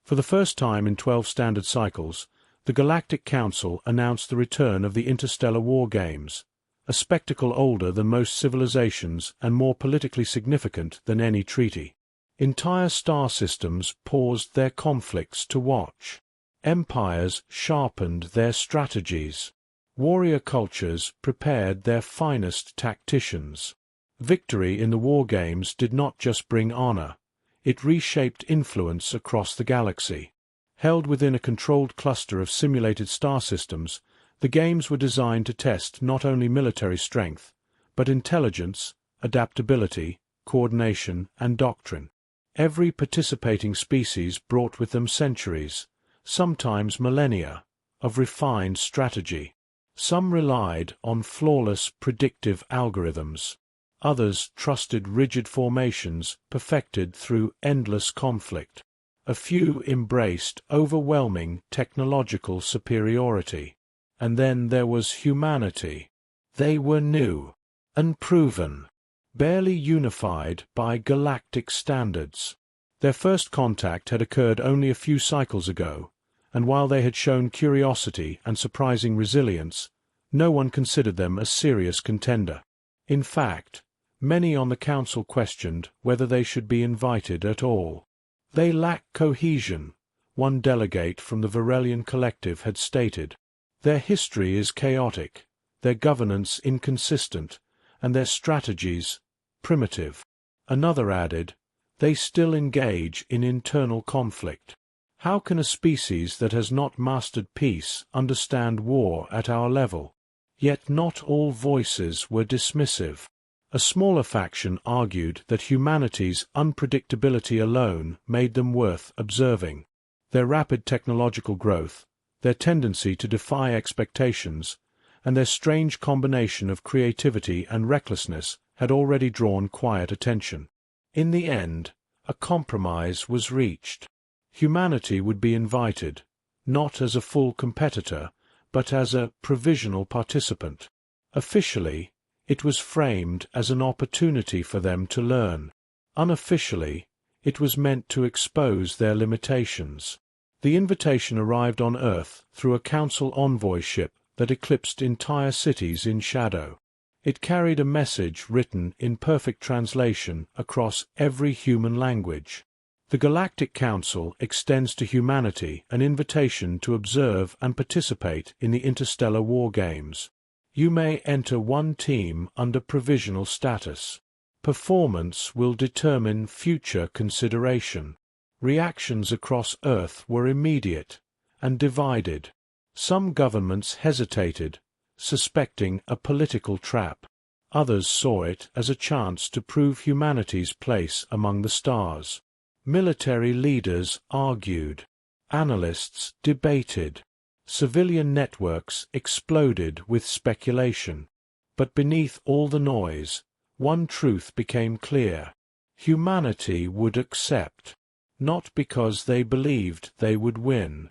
For the first time in 12 standard cycles, the Galactic Council announced the return of the Interstellar War Games, a spectacle older than most civilizations and more politically significant than any treaty. Entire star systems paused their conflicts to watch. Empires sharpened their strategies. Warrior cultures prepared their finest tacticians. Victory in the war games did not just bring honor. It reshaped influence across the galaxy. Held within a controlled cluster of simulated star systems, the games were designed to test not only military strength, but intelligence, adaptability, coordination, and doctrine. Every participating species brought with them centuries, sometimes millennia, of refined strategy. Some relied on flawless predictive algorithms. Others trusted rigid formations perfected through endless conflict. A few embraced overwhelming technological superiority. And then there was humanity. They were new, unproven, barely unified by galactic standards. Their first contact had occurred only a few cycles ago, and while they had shown curiosity and surprising resilience, no one considered them a serious contender. In fact, many on the Council questioned whether they should be invited at all. They lack cohesion, one delegate from the Varelian Collective had stated. Their history is chaotic, their governance inconsistent, and their strategies primitive. Another added, they still engage in internal conflict. How can a species that has not mastered peace understand war at our level? Yet not all voices were dismissive. A smaller faction argued that humanity's unpredictability alone made them worth observing. Their rapid technological growth, their tendency to defy expectations, and their strange combination of creativity and recklessness had already drawn quiet attention. In the end, a compromise was reached. Humanity would be invited, not as a full competitor, but as a provisional participant. Officially, it was framed as an opportunity for them to learn. Unofficially, it was meant to expose their limitations. The invitation arrived on Earth through a Council envoy ship that eclipsed entire cities in shadow. It carried a message written in perfect translation across every human language. The Galactic Council extends to humanity an invitation to observe and participate in the Interstellar War Games. You may enter one team under provisional status. Performance will determine future consideration. Reactions across Earth were immediate and divided. Some governments hesitated, suspecting a political trap. Others saw it as a chance to prove humanity's place among the stars. Military leaders argued. Analysts debated. Civilian networks exploded with speculation. But beneath all the noise, one truth became clear. Humanity would accept, not because they believed they would win,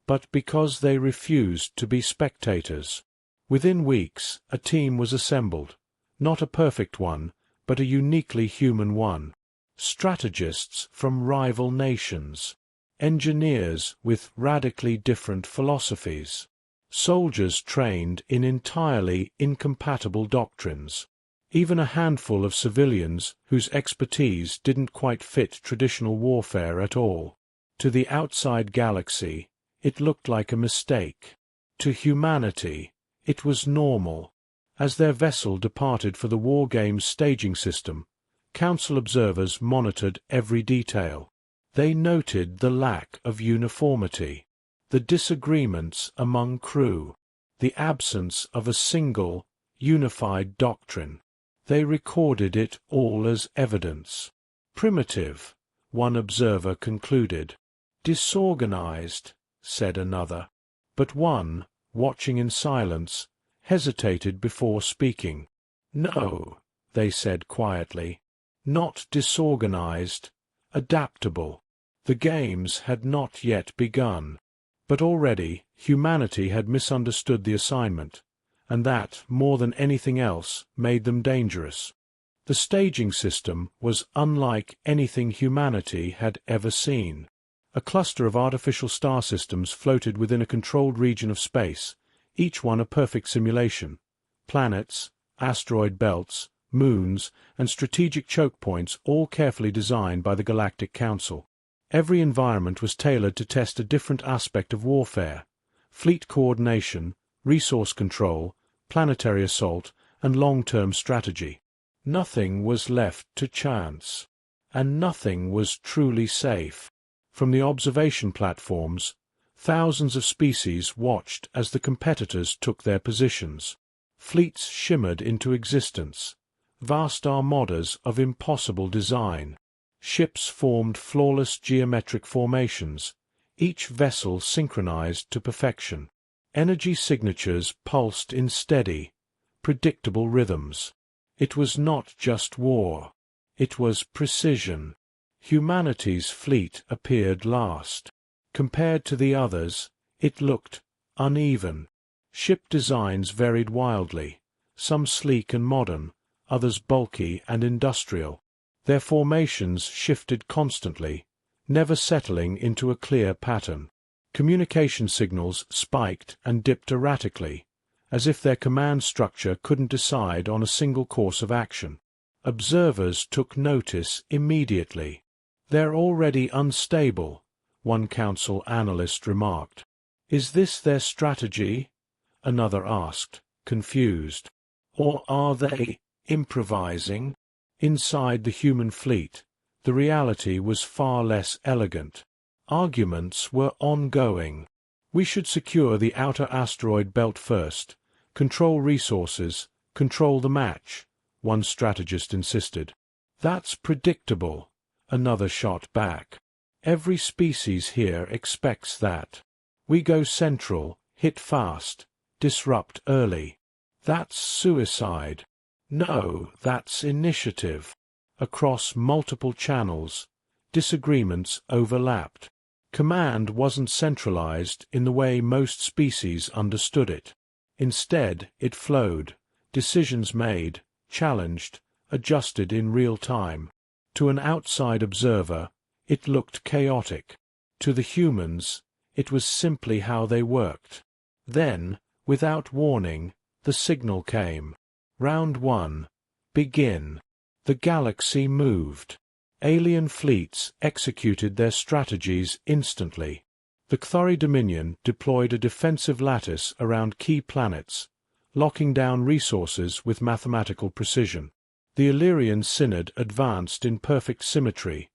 but because they refused to be spectators. Within weeks, a team was assembled, not a perfect one, but a uniquely human one. Strategists from rival nations, engineers with radically different philosophies, soldiers trained in entirely incompatible doctrines, even a handful of civilians whose expertise didn't quite fit traditional warfare at all. To the outside galaxy, it looked like a mistake. To humanity, it was normal. As their vessel departed for the War Games staging system, Council observers monitored every detail. They noted the lack of uniformity, the disagreements among crew, the absence of a single, unified doctrine. They recorded it all as evidence. Primitive, one observer concluded. Disorganized, said another. But one, watching in silence, hesitated before speaking. No, they said quietly. Not disorganized, adaptable. The games had not yet begun. But already humanity had misunderstood the assignment, and that, more than anything else, made them dangerous. The staging system was unlike anything humanity had ever seen. A cluster of artificial star systems floated within a controlled region of space, each one a perfect simulation. Planets, asteroid belts, moons, and strategic choke points, all carefully designed by the Galactic Council. Every environment was tailored to test a different aspect of warfare: fleet coordination, resource control, planetary assault, and long-term strategy. Nothing was left to chance, and nothing was truly safe. From the observation platforms, thousands of species watched as the competitors took their positions. Fleets shimmered into existence, vast armadas of impossible design. Ships formed flawless geometric formations, each vessel synchronized to perfection. Energy signatures pulsed in steady, predictable rhythms. It was not just war. It was precision. Humanity's fleet appeared last. Compared to the others, it looked uneven. Ship designs varied wildly, some sleek and modern, others bulky and industrial. Their formations shifted constantly, never settling into a clear pattern. Communication signals spiked and dipped erratically, as if their command structure couldn't decide on a single course of action. Observers took notice immediately. "They're already unstable," one council analyst remarked. "Is this their strategy?" another asked, confused. "Or are they improvising?" Inside the human fleet, the reality was far less elegant. Arguments were ongoing. "We should secure the outer asteroid belt first, control resources, control the match," one strategist insisted. "That's predictable," another shot back. "Every species here expects that. We go central, hit fast, disrupt early. That's suicide." "No, that's initiative." Across multiple channels, disagreements overlapped. Command wasn't centralized in the way most species understood it. Instead, it flowed, decisions made, challenged, adjusted in real time. To an outside observer, it looked chaotic. To the humans, it was simply how they worked. Then, without warning, the signal came. "Round 1. Begin." The galaxy moved. Alien fleets executed their strategies instantly. The Cthulhu Dominion deployed a defensive lattice around key planets, locking down resources with mathematical precision. The Illyrian Synod advanced in perfect symmetry,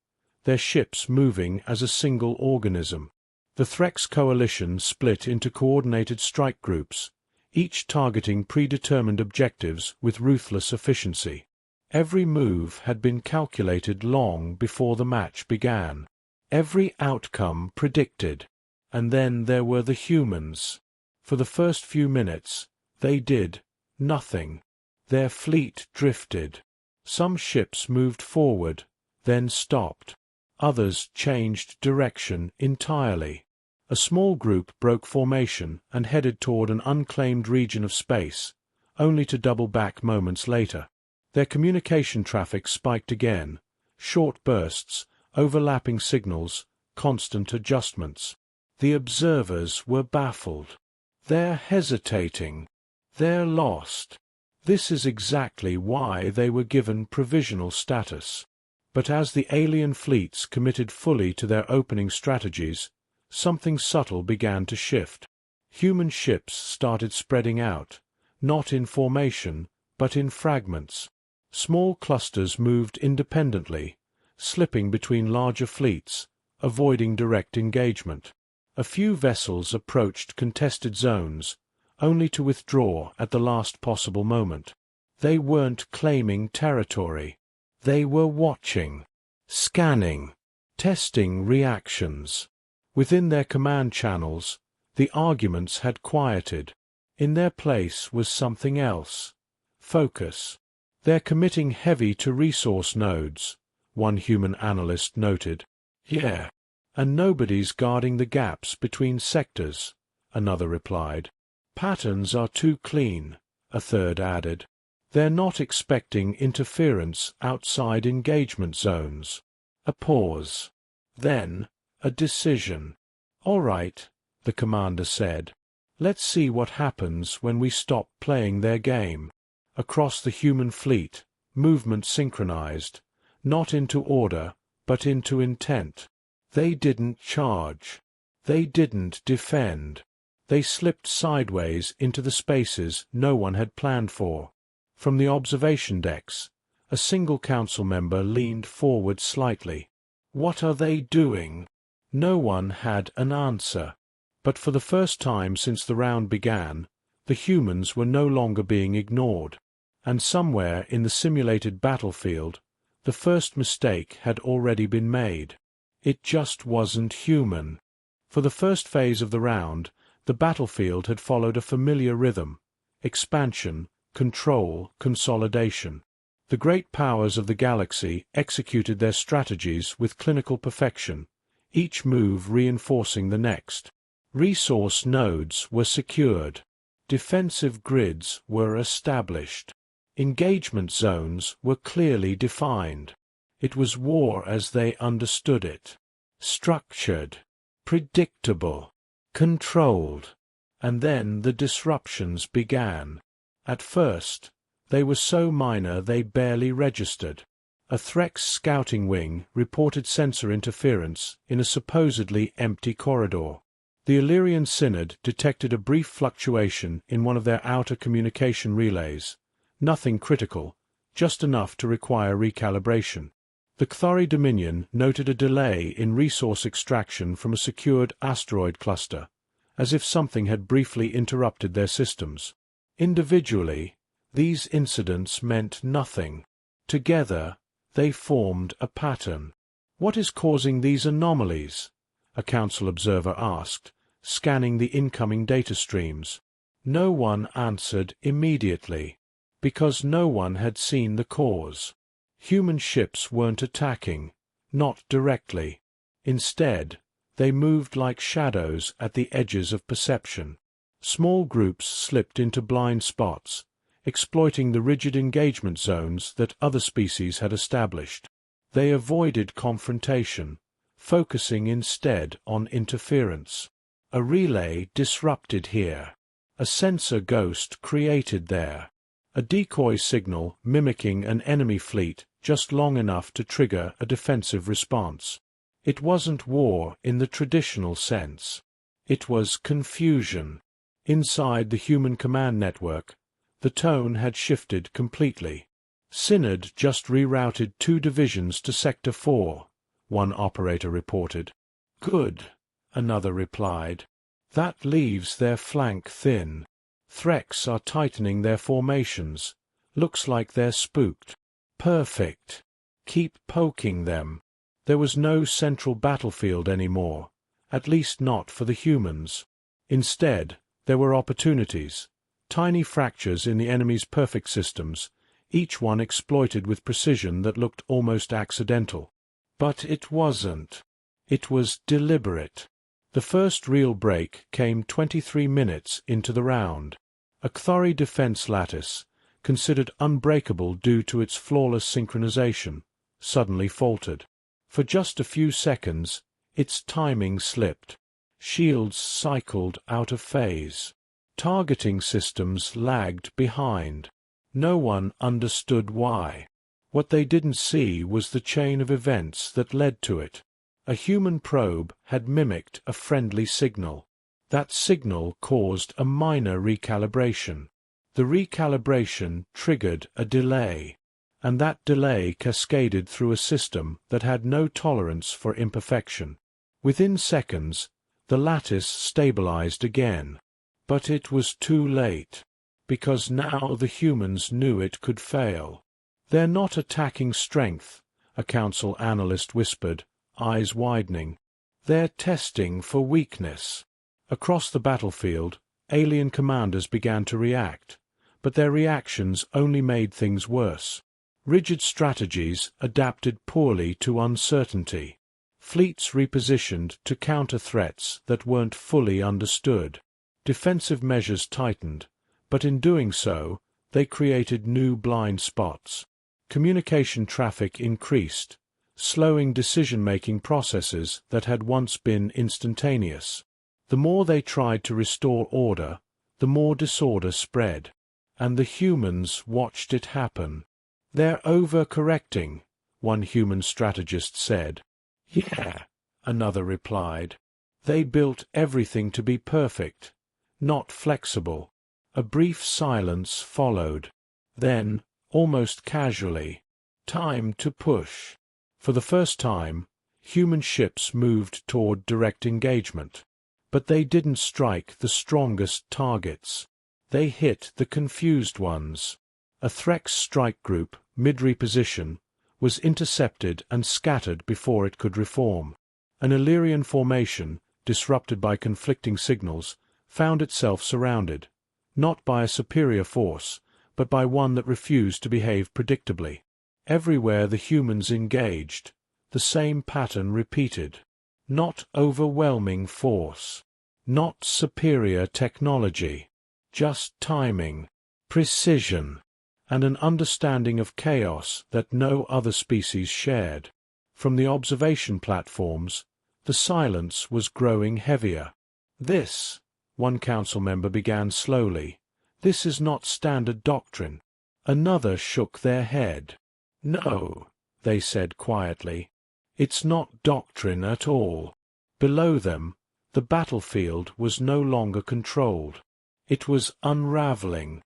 their ships moving as a single organism. The Threx coalition split into coordinated strike groups, each targeting predetermined objectives with ruthless efficiency. Every move had been calculated long before the match began. Every outcome predicted. And then there were the humans. For the first few minutes, they did nothing. Their fleet drifted. Some ships moved forward, then stopped. Others changed direction entirely. A small group broke formation and headed toward an unclaimed region of space, only to double back moments later. Their communication traffic spiked again, short bursts, overlapping signals, constant adjustments. The observers were baffled. They're hesitating. They're lost. This is exactly why they were given provisional status. But as the alien fleets committed fully to their opening strategies, something subtle began to shift. Human ships started spreading out, not in formation, but in fragments. Small clusters moved independently, slipping between larger fleets, avoiding direct engagement. A few vessels approached contested zones, only to withdraw at the last possible moment. They weren't claiming territory. They were watching, scanning, testing reactions. Within their command channels, the arguments had quieted. In their place was something else. Focus. "They're committing heavy to resource nodes," one human analyst noted. "Yeah. And nobody's guarding the gaps between sectors," another replied. "Patterns are too clean," a third added. "They're not expecting interference outside engagement zones." A pause. Then, a decision. "All right," the commander said. "Let's see what happens when we stop playing their game." Across the human fleet, movement synchronized, not into order, but into intent. They didn't charge. They didn't defend. They slipped sideways into the spaces no one had planned for. From the observation decks, a single council member leaned forward slightly. "What are they doing?" No one had an answer. But for the first time since the round began, the humans were no longer being ignored. And somewhere in the simulated battlefield, the first mistake had already been made. It just wasn't human. For the first phase of the round, the battlefield had followed a familiar rhythm: expansion, control, consolidation. The great powers of the galaxy executed their strategies with clinical perfection, each move reinforcing the next. Resource nodes were secured. Defensive grids were established. Engagement zones were clearly defined. It was war as they understood it. Structured, predictable, controlled. And then the disruptions began. At first, they were so minor they barely registered. A Threx scouting wing reported sensor interference in a supposedly empty corridor. The Illyrian Synod detected a brief fluctuation in one of their outer communication relays. Nothing critical, just enough to require recalibration. The Cthari Dominion noted a delay in resource extraction from a secured asteroid cluster, as if something had briefly interrupted their systems. Individually, these incidents meant nothing. Together, they formed a pattern. "What is causing these anomalies?" a council observer asked, scanning the incoming data streams. No one answered immediately, because no one had seen the cause. Human ships weren't attacking, not directly. Instead, they moved like shadows at the edges of perception. Small groups slipped into blind spots, exploiting the rigid engagement zones that other species had established. They avoided confrontation, focusing instead on interference. A relay disrupted here. A sensor ghost created there. A decoy signal mimicking an enemy fleet just long enough to trigger a defensive response. It wasn't war in the traditional sense. It was confusion. Inside the human command network, the tone had shifted completely. "Synod just rerouted 2 divisions to Sector 4, one operator reported. "Good," another replied. "That leaves their flank thin. Threx are tightening their formations. Looks like they're spooked." "Perfect. Keep poking them." There was no central battlefield anymore, at least not for the humans. Instead, there were opportunities, tiny fractures in the enemy's perfect systems, each one exploited with precision that looked almost accidental. But it wasn't. It was deliberate. The first real break came 23 minutes into the round. A Cthari defense lattice, considered unbreakable due to its flawless synchronization, suddenly faltered. For just a few seconds, its timing slipped. Shields cycled out of phase. Targeting systems lagged behind. No one understood why. What they didn't see was the chain of events that led to it. A human probe had mimicked a friendly signal. That signal caused a minor recalibration. The recalibration triggered a delay, and that delay cascaded through a system that had no tolerance for imperfection. Within seconds, the lattice stabilized again. But it was too late, because now the humans knew it could fail. "They're not attacking strength," a council analyst whispered, eyes widening. "They're testing for weakness." Across the battlefield, alien commanders began to react, but their reactions only made things worse. Rigid strategies adapted poorly to uncertainty. Fleets repositioned to counter threats that weren't fully understood. Defensive measures tightened, but in doing so, they created new blind spots. Communication traffic increased. slowing decision-making processes that had once been instantaneous. The more they tried to restore order, the more disorder spread. And the humans watched it happen. "They're over-correcting," one human strategist said. "Yeah," another replied. "They built everything to be perfect, not flexible." A brief silence followed. Then, almost casually, "Time to push." For the first time, human ships moved toward direct engagement. But they didn't strike the strongest targets. They hit the confused ones. A Threx strike group, mid-reposition, was intercepted and scattered before it could reform. An Illyrian formation, disrupted by conflicting signals, found itself surrounded, not by a superior force, but by one that refused to behave predictably. Everywhere the humans engaged, the same pattern repeated. Not overwhelming force. Not superior technology. Just timing, precision, and an understanding of chaos that no other species shared. From the observation platforms, the silence was growing heavier. "This," one council member began slowly, "this is not standard doctrine." Another shook their head. "No," they said quietly, "it's not doctrine at all." Below them, the battlefield was no longer controlled. It was unraveling,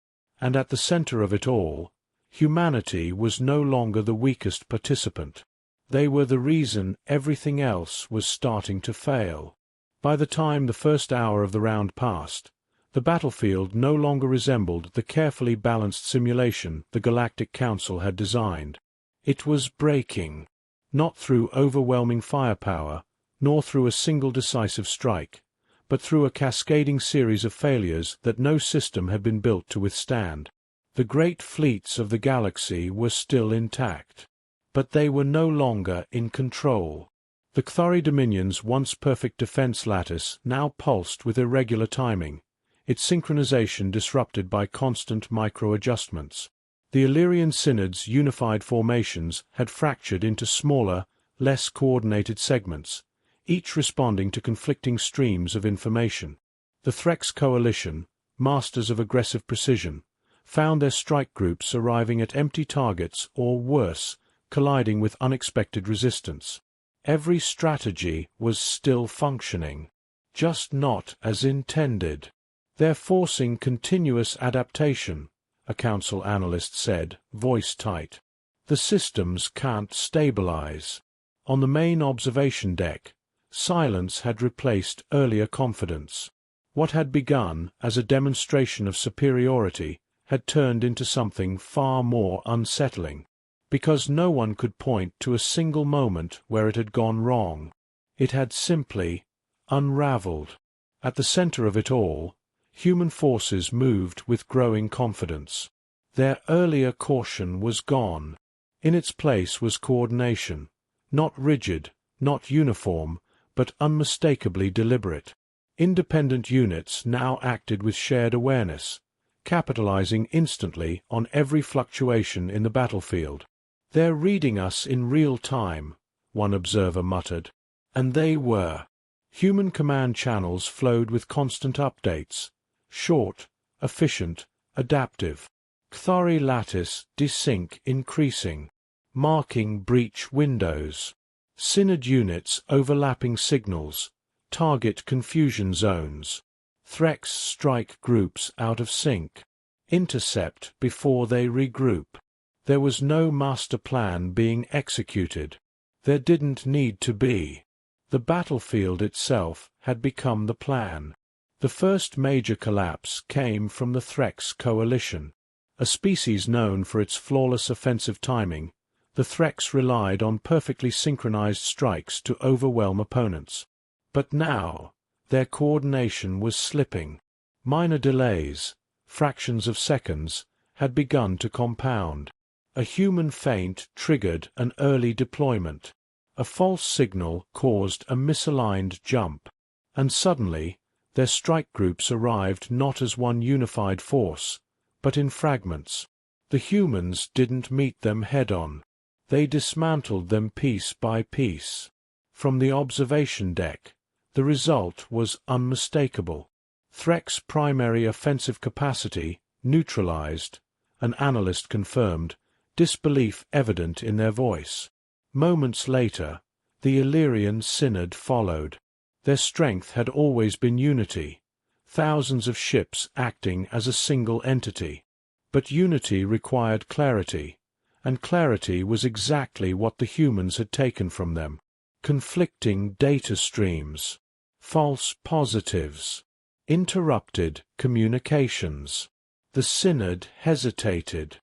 and at the center of it all, humanity was no longer the weakest participant. They were the reason everything else was starting to fail. By the time the first hour of the round passed, the battlefield no longer resembled the carefully balanced simulation the Galactic Council had designed. It was breaking, not through overwhelming firepower, nor through a single decisive strike, but through a cascading series of failures that no system had been built to withstand. The great fleets of the galaxy were still intact, but they were no longer in control. The Cthulhu Dominion's once perfect defense lattice now pulsed with irregular timing, its synchronization disrupted by constant micro-adjustments. The Illyrian Synod's unified formations had fractured into smaller, less coordinated segments, each responding to conflicting streams of information. The Threx coalition, masters of aggressive precision, found their strike groups arriving at empty targets or, worse, colliding with unexpected resistance. Every strategy was still functioning, just not as intended. "They're forcing continuous adaptation," a council analyst said, voice tight. "The systems can't stabilize." On the main observation deck, silence had replaced earlier confidence. What had begun as a demonstration of superiority had turned into something far more unsettling, because no one could point to a single moment where it had gone wrong. It had simply unraveled. At the center of it all, human forces moved with growing confidence. Their earlier caution was gone. In its place was coordination, not rigid, not uniform, but unmistakably deliberate. Independent units now acted with shared awareness, capitalizing instantly on every fluctuation in the battlefield. "They're reading us in real time," one observer muttered. And they were. Human command channels flowed with constant updates, short, efficient, adaptive. Cthulhu lattice desync increasing, marking breach windows. Synod units overlapping signals, target confusion zones. Threx strike groups out of sync. Intercept before they regroup. There was no master plan being executed. There didn't need to be. The battlefield itself had become the plan. The first major collapse came from the Threx coalition. A species known for its flawless offensive timing, the Threx relied on perfectly synchronized strikes to overwhelm opponents. But now, their coordination was slipping. Minor delays, fractions of seconds, had begun to compound. A human feint triggered an early deployment. A false signal caused a misaligned jump. And suddenly, their strike groups arrived not as one unified force, but in fragments. The humans didn't meet them head-on. They dismantled them piece by piece. From the observation deck, the result was unmistakable. Threck's primary offensive capacity neutralized, an analyst confirmed, disbelief evident in their voice. Moments later, the Illyrian synod followed. Their strength had always been unity, thousands of ships acting as a single entity. But unity required clarity, and clarity was exactly what the humans had taken from them. Conflicting data streams, false positives, interrupted communications. The synod hesitated,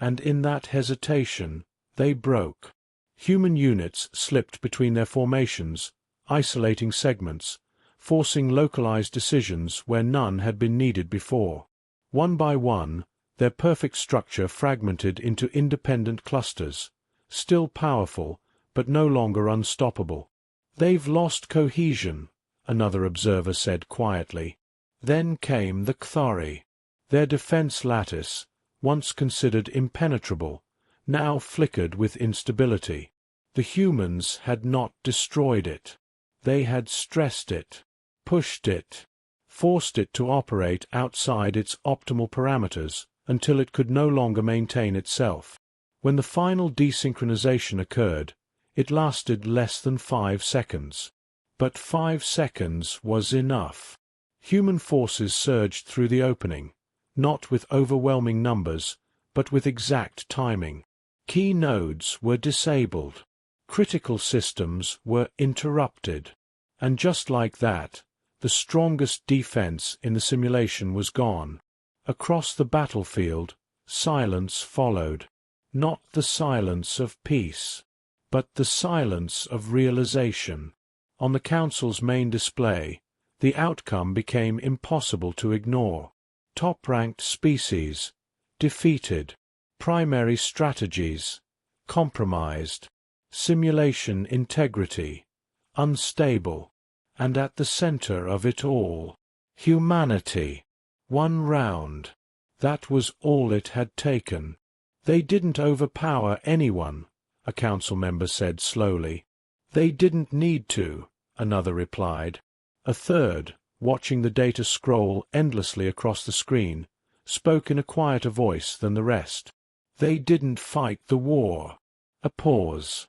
and in that hesitation they broke. Human units slipped between their formations, isolating segments, forcing localized decisions where none had been needed before. One by one, their perfect structure fragmented into independent clusters, still powerful, but no longer unstoppable. "They've lost cohesion," another observer said quietly. Then came the Chthari. Their defense lattice, once considered impenetrable, now flickered with instability. The humans had not destroyed it. They had stressed it, pushed it, forced it to operate outside its optimal parameters until it could no longer maintain itself. When the final desynchronization occurred, it lasted less than 5 seconds. But 5 seconds was enough. Human forces surged through the opening, not with overwhelming numbers, but with exact timing. Key nodes were disabled. Critical systems were interrupted. And just like that, the strongest defense in the simulation was gone. Across the battlefield, silence followed. Not the silence of peace, but the silence of realization. On the Council's main display, the outcome became impossible to ignore. Top-ranked species, defeated. Primary strategies, compromised. Simulation integrity, unstable. And at the center of it all, humanity. 1 round. That was all it had taken. "They didn't overpower anyone," a council member said slowly. "They didn't need to," another replied. A third, watching the data scroll endlessly across the screen, spoke in a quieter voice than the rest. "They didn't fight the war." A pause.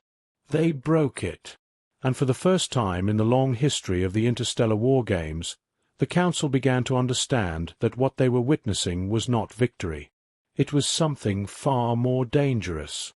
"They broke it." And for the first time in the long history of the Interstellar War Games, the Council began to understand that what they were witnessing was not victory. It was something far more dangerous.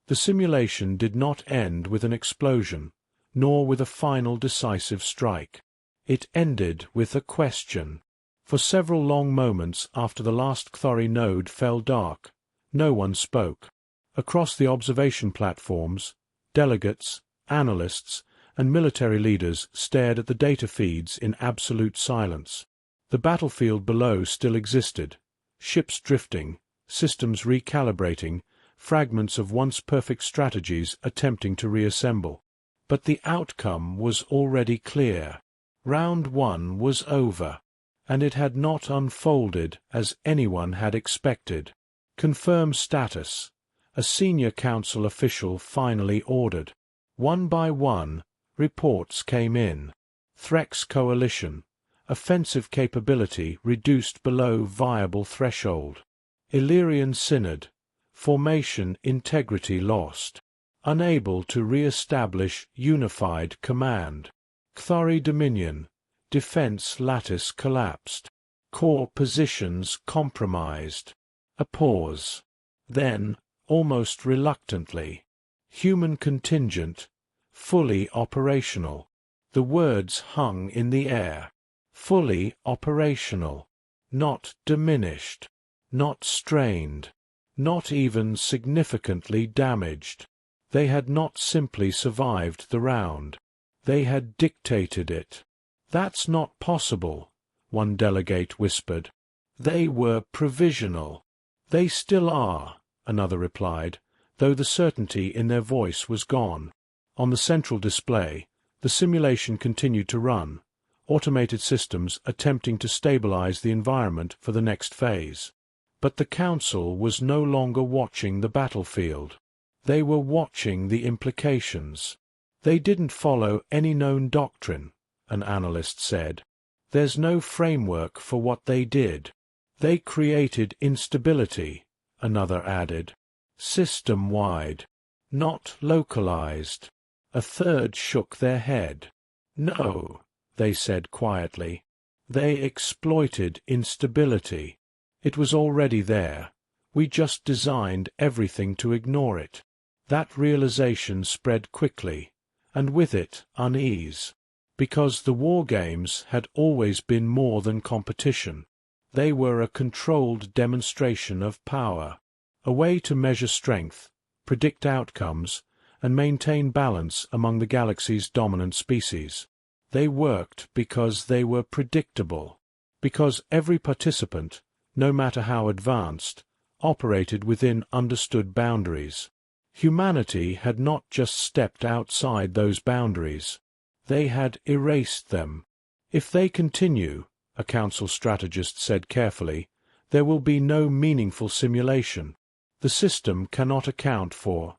The simulation did not end with an explosion, nor with a final decisive strike. It ended with a question. For several long moments after the last Chthari node fell dark, no one spoke. Across the observation platforms, delegates, analysts, and military leaders stared at the data feeds in absolute silence. The battlefield below still existed, ships drifting, systems recalibrating, fragments of once perfect strategies attempting to reassemble. But the outcome was already clear. Round 1 was over, and it had not unfolded as anyone had expected. "Confirm status," a senior council official finally ordered. One by one, reports came in. Threck's coalition, offensive capability reduced below viable threshold. Illyrian synod, formation integrity lost. Unable to re-establish unified command. Chthari dominion, defense lattice collapsed. Core positions compromised. A pause. Then, almost reluctantly, human contingent, fully operational. The words hung in the air. Fully operational. Not diminished. Not strained. Not even significantly damaged. They had not simply survived the round. They had dictated it. "That's not possible," one delegate whispered. "They were provisional." "They still are," another replied, though the certainty in their voice was gone. On the central display, the simulation continued to run, automated systems attempting to stabilize the environment for the next phase. But the Council was no longer watching the battlefield. They were watching the implications. They didn't follow any known doctrine, an analyst said. There's no framework for what they did. They created instability, another added. System-wide, not localized. A third shook their head. No, they said quietly. They exploited instability. It was already there. We just designed everything to ignore it. That realization spread quickly, and with it unease. Because the war games had always been more than competition. They were a controlled demonstration of power, a way to measure strength, predict outcomes, and maintain balance among the galaxy's dominant species. They worked because they were predictable, because every participant, no matter how advanced, operated within understood boundaries. Humanity had not just stepped outside those boundaries. They had erased them. If they continue, a council strategist said carefully, there will be no meaningful simulation. The system cannot account for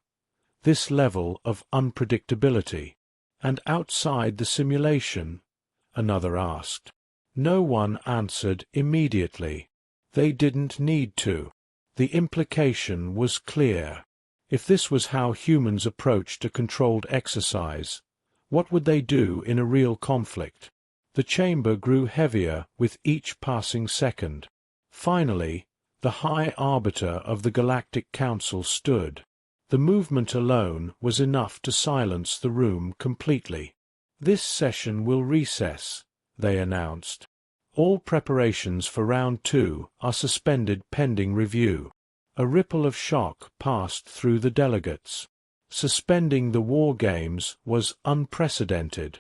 this level of unpredictability. And outside the simulation? Another asked. No one answered immediately. They didn't need to. The implication was clear. If this was how humans approached a controlled exercise, what would they do in a real conflict? The chamber grew heavier with each passing second. Finally, the High Arbiter of the Galactic Council stood. The movement alone was enough to silence the room completely. This session will recess, they announced. All preparations for round 2 are suspended pending review. A ripple of shock passed through the delegates. Suspending the war games was unprecedented.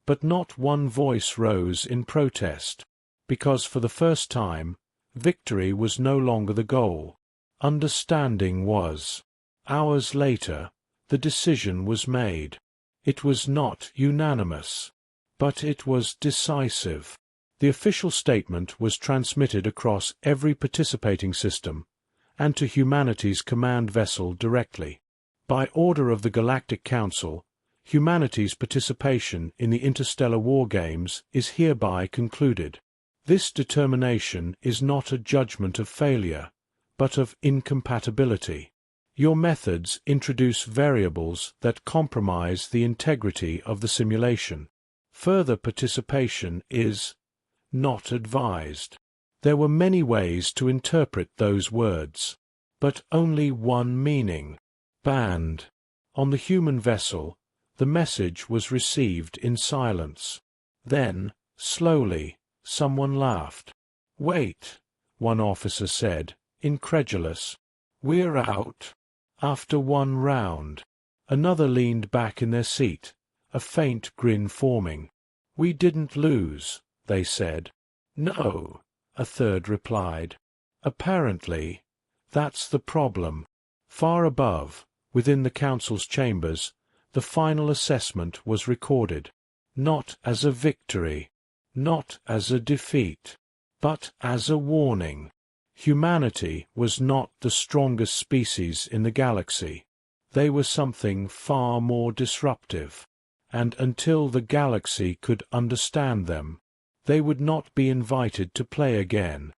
But not one voice rose in protest, because for the first time, victory was no longer the goal. Understanding was. Hours later, the decision was made. It was not unanimous, but it was decisive. The official statement was transmitted across every participating system, and to humanity's command vessel directly. By order of the Galactic Council, humanity's participation in the Interstellar War Games is hereby concluded. This determination is not a judgment of failure, but of incompatibility. Your methods introduce variables that compromise the integrity of the simulation. Further participation is not advised. There were many ways to interpret those words, but only one meaning. Banned. On the human vessel, the message was received in silence. Then, slowly, someone laughed. "Wait," one officer said, incredulous. "We're out." After one round. Another leaned back in their seat, a faint grin forming. "We didn't lose," they said. "No," a third replied. "Apparently, that's the problem." Far above, within the council's chambers, the final assessment was recorded, not as a victory, not as a defeat, but as a warning. Humanity was not the strongest species in the galaxy. They were something far more disruptive, and until the galaxy could understand them, they would not be invited to play again.